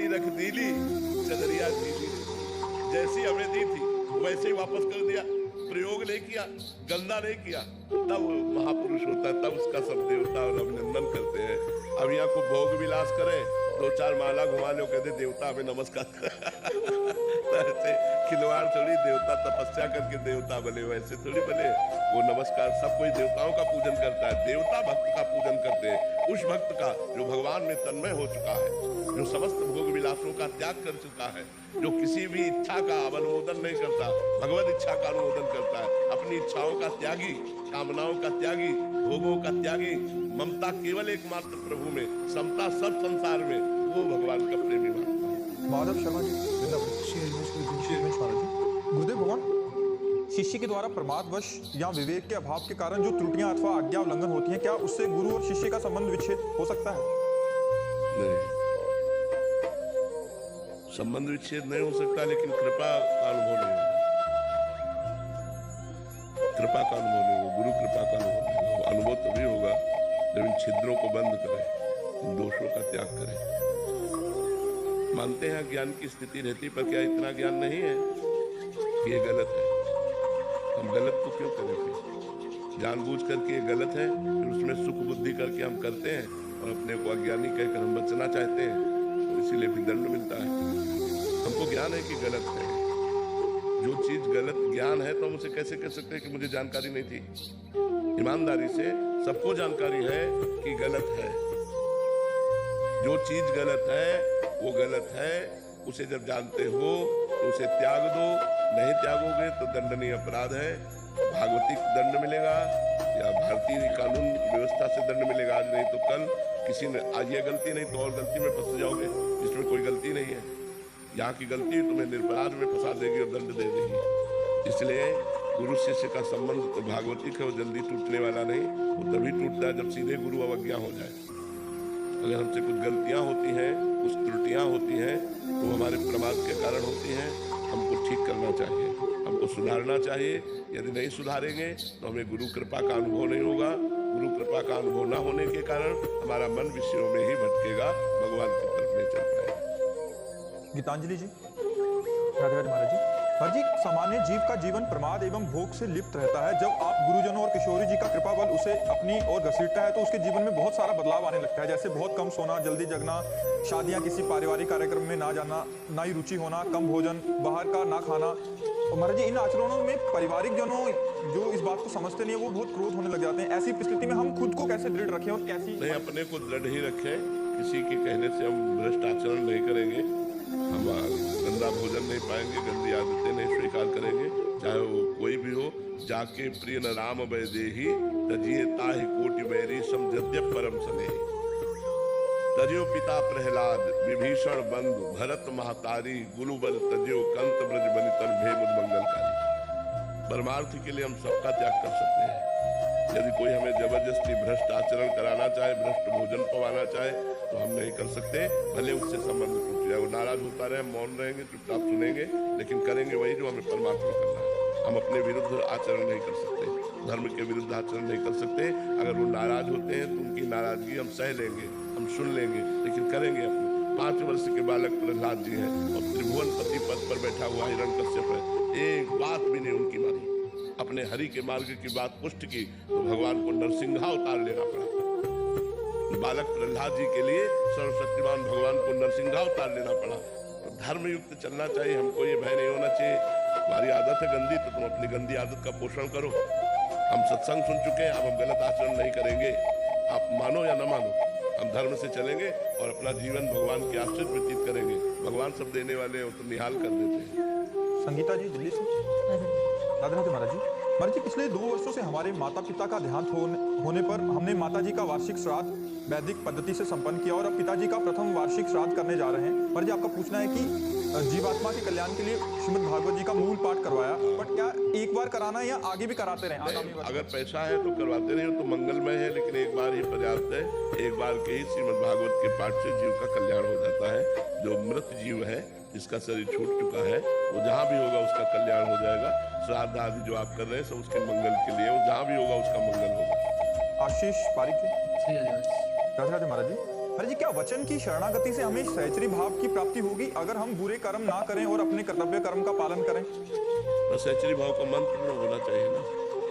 बाल्टी रख दीली, चदरिया दीली, जैसी हमें दी थी वैसे ही वापस कर दिया। प्रयोग नहीं किया, गंदा नहीं किया, तब महापुरुष होता है, तब उसका सब देवता और अभिनंदन करते हैं। अब यहाँ को भोग विलास करें, 2-4 माला घुमा लो, कहते देवता हमें नमस्कार ऐसे खिलवाड़ थोड़ी, देवता तपस्या करके देवता बने, वैसे थोड़ी बने। वो नमस्कार, सब कोई देवताओं का पूजन करता है, देवता भक्त का पूजन करते हैं, उस भक्त का जो भगवान में तन्मय हो चुका है, जो समस्त भोग विलासों का त्याग कर चुका है, जो किसी भी इच्छा का अनुमोदन नहीं करता, भगवत इच्छा का अनुमोदन करता है, अपनी इच्छाओं का त्यागी, कामनाओं का त्यागी, भोगों का त्यागी, ममता केवल एकमात्र प्रभु में, समता सब संसार में, वो भगवान का प्रेमी मानता है। माधव शर्मा जी, गुरुदेव भगवान, शिष्य के द्वारा प्रमादवश या विवेक के अभाव के कारण जो त्रुटियां अथवा आज्ञा उल्लंघन होती हैं, क्या उससे गुरु और शिष्य का संबंध विच्छेद हो सकता है? नहीं, संबंध विच्छेद नहीं हो सकता, लेकिन कृपा का अनुभव नहीं होगा। कृपा का अनुभव नहीं होगा, गुरु कृपा का अनुभव नहीं होगा। अनुभव तभी होगा जब इन छिद्रों को बंद करें, इन दोषों का त्याग करें। मानते हैं ज्ञान की स्थिति रहती, पर क्या इतना ज्ञान नहीं है कि ये गलत है? हम गलत को क्यों करें? फिर जानबूझ करके ये गलत है, फिर उसमें सुख बुद्धि करके हम करते हैं और अपने को अज्ञानी कहकर हम बचना चाहते हैं, तो इसीलिए भी दंड मिलता है। हमको ज्ञान है कि गलत है, जो चीज गलत ज्ञान है तो हम उसे कैसे कह सकते हैं कि मुझे जानकारी नहीं थी? ईमानदारी से सबको जानकारी है कि गलत है। जो चीज गलत है वो गलत है, उसे जब जानते हो तो उसे त्याग दो, नहीं त्यागोगे तो दंडनीय अपराध है। भागवतिक दंड मिलेगा या भारतीय कानून व्यवस्था से दंड मिलेगा, आज नहीं तो कल। किसी ने आज ये गलती नहीं तो और गलती में फंस जाओगे जिसमें कोई गलती नहीं है। यहाँ की गलती तुम्हें निर्पराध में फंसा देगी और दंड दे देगी। इसलिए गुरु शिष्य का संबंध तो भागवतिक है, वो जल्दी टूटने वाला नहीं। वो तभी टूटता है जब सीधे गुरु अवज्ञा हो जाए। अगर हमसे कुछ गलतियां होती हैं, कुछ त्रुटियां होती हैं, तो हमारे प्रमाद के कारण होती हैं। हमको ठीक करना चाहिए, हमको सुधारना चाहिए। यदि नहीं सुधारेंगे तो हमें गुरु कृपा का अनुभव नहीं होगा। गुरु कृपा का अनुभव न होने के कारण हमारा मन विषयों में ही भटकेगा, भगवान की तरफ नहीं चल पाएगा। गीतांजलि जी, राधे राधे महाराज जी। महाराज जी, सामान्य जीव का जीवन प्रमाद एवं भोग से लिप्त रहता है। जब आप गुरुजनों और किशोरी जी का कृपा बल उसे अपनी ओर घसीटता है तो उसके जीवन में बहुत सारा बदलाव आने लगता है, जैसे बहुत कम सोना, जल्दी जगना, शादियां, किसी पारिवारिक कार्यक्रम में ना जाना, ना ही रुचि होना, कम भोजन, बाहर का ना खाना। और महाराज जी, इन आचरणों में पारिवारिक जनों जो इस बात को समझते नहीं है, वो बहुत क्रोध होने लग जाते हैं। ऐसी स्थिति में हम खुद को कैसे दृढ़ रखें और कैसी नहीं, अपने को दृढ़ ही रखें। किसी के कहने से हम भ्रष्ट आचरण नहीं करेंगे, हम गंदा भोजन नहीं पाएंगे, गंदी आदतें नहीं स्वीकार करेंगे, चाहे वो कोई भी हो। जाके प्रिय न राम वैदेही तजिए ताहि कोटि बैरी समझद्य परम स्नेही। तजियो पिता प्रहलाद विभीषण बंधु भरत महतारी गुरु बल तजियो कंत ब्रज बनितन भे मुद मंगलकारी। परमार्थ के लिए हम सबका त्याग कर सकते हैं। यदि कोई हमें जबरदस्ती भ्रष्ट आचरण कराना चाहे, भ्रष्ट भोजन पवाना चाहे, तो हम नहीं कर सकते। भले उससे संबंध टूट जाए, वो नाराज होता रहे, मौन रहेंगे, चुपचाप सुनेंगे, लेकिन करेंगे वही जो हमें परमात्मा करना है। हम अपने विरुद्ध आचरण नहीं कर सकते, धर्म के विरुद्ध आचरण नहीं कर सकते। अगर वो नाराज होते हैं तो उनकी नाराजगी हम सह लेंगे, हम सुन लेंगे, लेकिन करेंगे अपने। 5 वर्ष के बालक प्रहलाद जी हैं और त्रिभुवनपति पद पर बैठा हुआ हिरण्यकश्यप है, एक बात भी नहीं उनकी मानी। अपने हरि के मार्ग की बात पुष्ट की तो भगवान को नरसिंहावतार लेना पड़ा। बालक प्रहलाद जी के लिए सर्वशक्तिमान भगवान को नरसिंहावतार लेना पड़ा। तो धर्म युक्त चलना चाहिए, हमको ये भय नहीं होना चाहिए। हमारी आदत है गंदी, तो तुम अपनी गंदी आदत का पोषण करो। हम सत्संग सुन चुके हैं, अब हम गलत आचरण नहीं करेंगे। आप मानो या न मानो, हम धर्म से चलेंगे और अपना जीवन भगवान के आश्रित व्यतीत करेंगे। भगवान सब देने वाले हैं, वो तो निहाल कर देते हैं। संगीता जी, दिल्ली से। राधे राधे महाराज जी। महाराज जी, पिछले 2 वर्षों से हमारे माता पिता का देहांत होने पर हमने माता जी का वार्षिक श्राद्ध वैदिक पद्धति से संपन्न किया और अब पिताजी का प्रथम वार्षिक श्राद्ध करने जा रहे हैं। महाराज जी, आपका पूछना है कि जीवात्मा के कल्याण के लिए श्रीमद् भागवत जी का मूल पाठ करवाया, बट क्या एक बार कराना है या आगे भी कराते रहें? अगर पैसा है तो करवाते रहे तो मंगलमय है, लेकिन एक बार ही पर्याप्त है। एक बार के ही श्रीमद् भागवत के पाठ से जीव का कल्याण हो जाता है। जो मृत जीव है, जिसका शरीर छूट चुका है, वो जहाँ भी होगा उसका कल्याण हो जाएगा। श्राद्ध आदि जो आप कर रहे हैं सब उसके मंगल के लिए, वो जहाँ भी होगा उसका मंगल होगा। आशीष पारिक जी। राधे राधे महाराज जी। हर जी, क्या वचन की शरणागति से हमें सहचरी भाव की प्राप्ति होगी अगर हम बुरे कर्म ना करें और अपने कर्तव्य कर्म का पालन करें? तो सहचरी भाव का मंत्र तो होना चाहिए ना,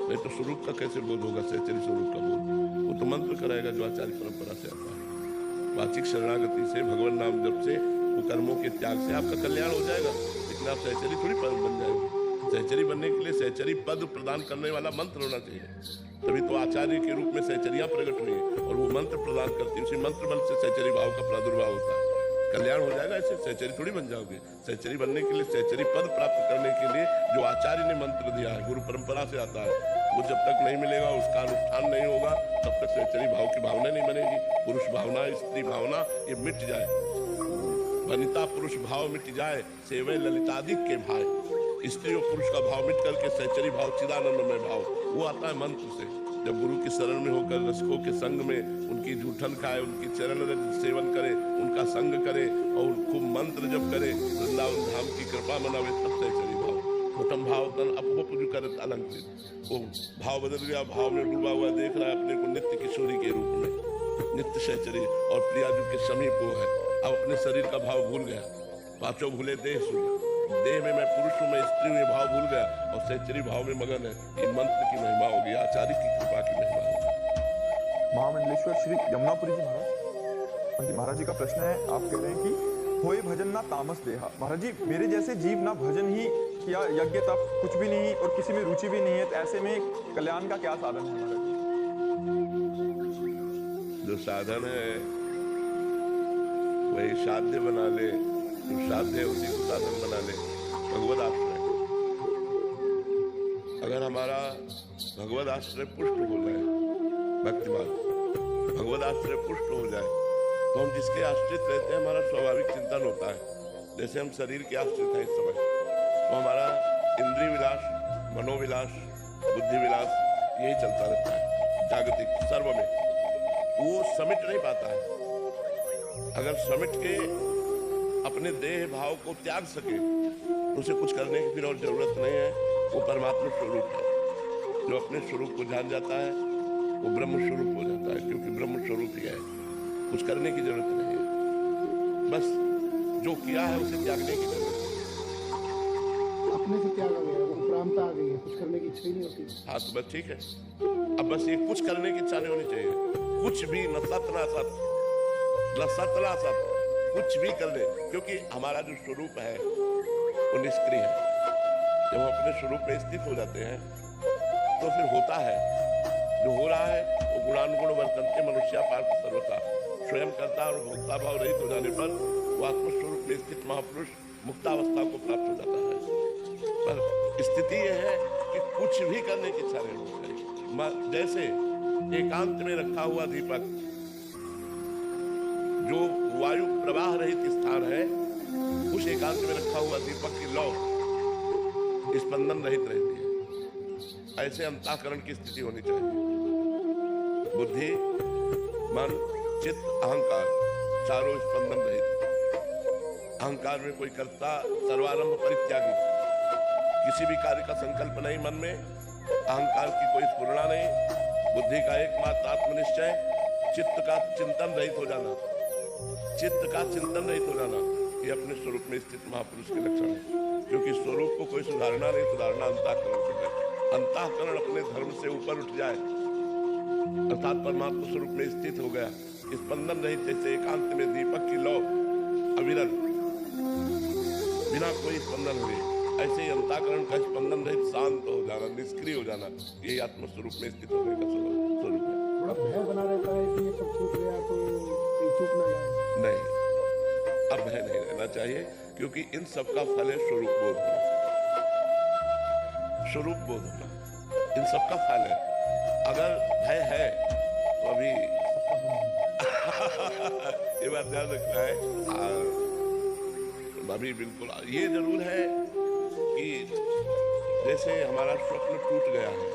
नहीं तो स्वरूप का कैसे बोध होगा? सहचरी स्वरूप का बोध वो तो मंत्र कराएगा जो आचार्य परंपरा से आता है। वाचिक शरणागति से, भगवान नाम जप से, वो कर्मों के त्याग से आपका कल्याण हो जाएगा, लेकिन आप सहचरी थोड़ी बन जाएंगे। सहचरी बनने के लिए सहचरी पद प्रदान करने वाला मंत्र होना चाहिए, तभी तो आचार्य के रूप में सहचरियां प्रकट हुई हैं और वो मंत्र प्रदान करती है, उसी मंत्र बल से सहचरी भाव का प्रादुर्भाव होता है। कल्याण हो जाएगा, ऐसे सहचरी थोड़ी बन जाओगे। सहचरी बनने के लिए, सहचरी पद प्राप्त करने के लिए जो आचार्य ने मंत्र दिया है, गुरु परंपरा से आता है, वो जब तक नहीं मिलेगा, उसका अनुष्ठान नहीं होगा, तब तक सहचरी भाव की भावना नहीं बनेगी। पुरुष भावना, स्त्री भावना ये मिट जाए, वनिता पुरुष भाव मिट जाए, सेवे ललितादिक के भाई। स्त्री और पुरुष का भाव मिट करके सहचरी भाव, चिदानंदमय भाव, वो आता है मंत्र से। जब गुरु की शरण में होकर रसिकों के संग में उनकी जूठन खाए, उनकी चरण रज सेवन करे, उनका संग करे और खूब मंत्र जप करे, वृंदावन धाम की कृपा मनावे, तब सहचरी भाव। प्रथम भाव तन अपवपुज करत अलंकृत, वो भाव बदल गया, भाव में डूबा हुआ देख रहा है अपने को नित्य किशोरी के रूप में, नित्य सहचरी और प्रियाजू के समीप वो है। अब अपने शरीर का भाव भूल गया, पांचों भूले देह सुने, देह में मैं पुरुष हूँ, मैं स्त्री हूँ, ये भाव भूल गया और सहचरी भाव में मगन है। ये मंत्र की महिमा होगी, आचार्य की कृपा की महिमा होगी। महामंडलेश्वर श्री यमुनापुरी जी महाराज, जी महाराज जी का प्रश्न है, आप कह रहे हैं कि होए भजन ना तामस देहा। महाराज जी, मेरे जैसे जीव ना भजन ही किया, यज्ञ तप कुछ भी नहीं और किसी में रुचि भी नहीं है, तो ऐसे में कल्याण का क्या साधन है महाराज जी? जो साधन है वही साध्य बना ले, जो साध्य है उसी को साधन बना ले। भगवद आश्रय, अगर हमारा भगवद आश्रय पुष्ट हो जाए, भक्तिमान भगवद आश्रय पुष्ट हो जाए, तो हम जिसके आश्रित रहते हैं हमारा स्वाभाविक चिंतन होता है। जैसे हम शरीर के आश्रित हैं इस समय, तो हमारा इंद्रिय विलास, मनोविलास, बुद्धि विलास यही चलता रहता है जागतिक सर्व में, वो समेट नहीं पाता है। अगर समेट के अपने देह भाव को त्याग सके तो उसे कुछ करने की फिर और जरूरत नहीं है। वो परमात्मा स्वरूप है, जो अपने स्वरूप को जान जाता है वो ब्रह्म स्वरूप हो जाता है, क्योंकि ब्रह्म स्वरूप ही है, कुछ करने की जरूरत नहीं है, बस जो किया है उसे त्यागने की जरूरत है। अपने से त्याग आ गया, उपरामता आ गई है, कुछ करने की इच्छा ही नहीं होती। हाँ तो बस ठीक है, अब बस ये कुछ करने की इच्छा नहीं होनी चाहिए, कुछ भी, न सत न सत, न सत न सत, कुछ भी कर ले, क्योंकि हमारा जो स्वरूप है वो निष्क्रिय है। जब हम अपने स्वरूप में स्थित हो जाते हैं तो फिर होता है जो हो रहा है, वो गुणानुगुण वर्तन्ते मनुष्य पार्थ सर्वथा, स्वयं करता और भोक्ता भाव रहित हो जाने पर वो आत्मस्वरूप में स्थित महापुरुष मुक्तावस्था को प्राप्त हो जाता है। पर स्थिति यह है कि कुछ भी करने की इच्छा नहीं होती है। जैसे एकांत में रखा हुआ दीपक, जो वायु प्रवाह रहित स्थान है, उस एकांत में रखा हुआ दीपक की लौ स्पंदन रहित रहती है। ऐसे अंतःकरण की स्थिति होनी चाहिए। बुद्धि, मन, चित्त, अहंकार चारों स्पंदन रहित। अहंकार में कोई कर्ता, सर्वारंभ परित्यागी, किसी भी कार्य का संकल्प नहीं मन में, अहंकार की कोई स्फुरणा नहीं, बुद्धि का एकमात्र आत्मनिश्चय, चित्त का चिंतन रहित हो जाना, चित्त का चिंतन रहित हो जाना, ये अपने स्वरूप में स्थित महापुरुष के लक्षण है। क्योंकि स्वरूप को कोई सुधारना नहीं, सुधारना अंतःकरण से है। अंतःकरण अपने धर्म से ऊपर उठ जाए, अर्थात परमात्मा स्वरूप में स्थित हो गया, स्पंदन रहित, जैसे एकांत में दीपक की लौ अविरल, बिना कोई स्पंदन हुए, ऐसे ही अंतःकरण का स्पंदन रहित शांत हो जाना, निष्क्रिय हो जाना, यही आत्मस्वरूप में स्थित होने का स्वरूप है। थोड़ा भय बना रहता है कि ये सब छूट गया तो चूक ना जाए। नहीं, अब भय नहीं रहना चाहिए, क्योंकि इन सब का फल है स्वरूप बोध होना, स्वरूप बोध होना, इन सब का फल है। अगर भय है तो अभी ये बात ध्यान रखना है। अभी बिल्कुल ये जरूर है कि जैसे हमारा स्वप्न टूट गया है,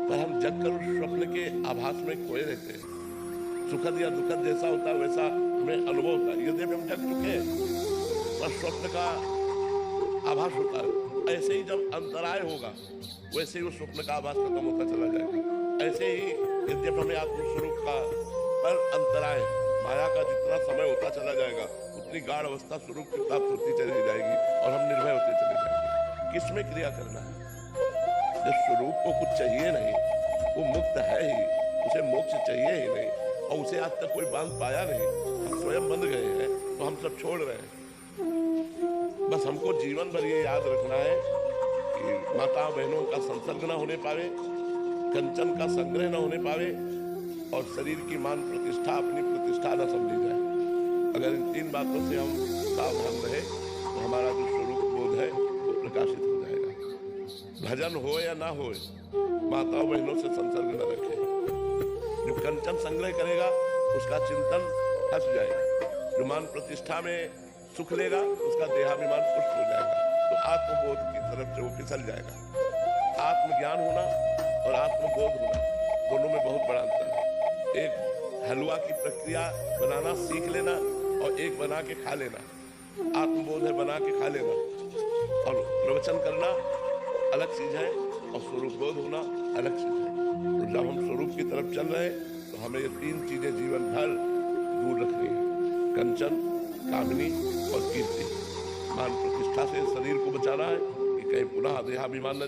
पर हम जगकर उस स्वप्न के आभास में खोए रहते हैं। सुखद या दुखद जैसा होता है वैसा हमें अनुभव होता है। यदि हम जग चुके हैं पर स्वप्न का आभास होता है, ऐसे ही जब अंतराय होगा वैसे ही वो स्वप्न का आभास खत्म होता चला जाएगा। ऐसे ही यद्यप हमें आत्मस्वरूप का पर अंतराय, माया का जितना समय होता चला जाएगा उतनी गाढ़ अवस्था स्वरूप की प्राप्त होती चली जाएगी और हम निर्भय होते चले जाएंगे। किसमें क्रिया करना है? जब स्वरूप को कुछ चाहिए नहीं, वो मुक्त है ही, उसे मोक्ष चाहिए ही नहीं और उसे आज तक कोई बांध पाया नहीं, हम स्वयं बंध गए हैं तो हम सब छोड़ रहे हैं। बस हमको जीवन भर ये याद रखना है कि माता बहनों का संसर्ग न होने पावे, कंचन का संग्रह न होने पावे और शरीर की मान प्रतिष्ठा अपनी प्रतिष्ठा न समझी जाए। अगर इन 3 बातों से हम सावधान रहे तो हमारा जो स्वरूप बोध है वो प्रकाशित हो जाएगा। भजन हो या ना हो, माताओं बहनों से संसर्ग न रखे। जो कंचन संग्रह करेगा उसका चिंतन फंस जाएगा, जो मान प्रतिष्ठा में सुख लेगा उसका देहाभिमान पुष्ट हो जाएगा, तो आत्मबोध की तरफ से वो फिसल जाएगा। आत्मज्ञान होना और आत्मबोध होना दोनों में बहुत बड़ा अंतर है। एक हलवा की प्रक्रिया बनाना सीख लेना और एक बना के खा लेना। आत्मबोध है बना के खा लेना और प्रवचन करना अलग चीज है और स्वरूप बोध होना अलग चीज है। तो जब हम स्वरूप की तरफ चल रहे हैं तो हमें ये 3 चीजें जीवन भर दूर रखनी है, कंचन, कामिनी और कीर्ति। मान प्रतिष्ठा से शरीर को बचाना है कि कहीं पुनः देहाभिमान न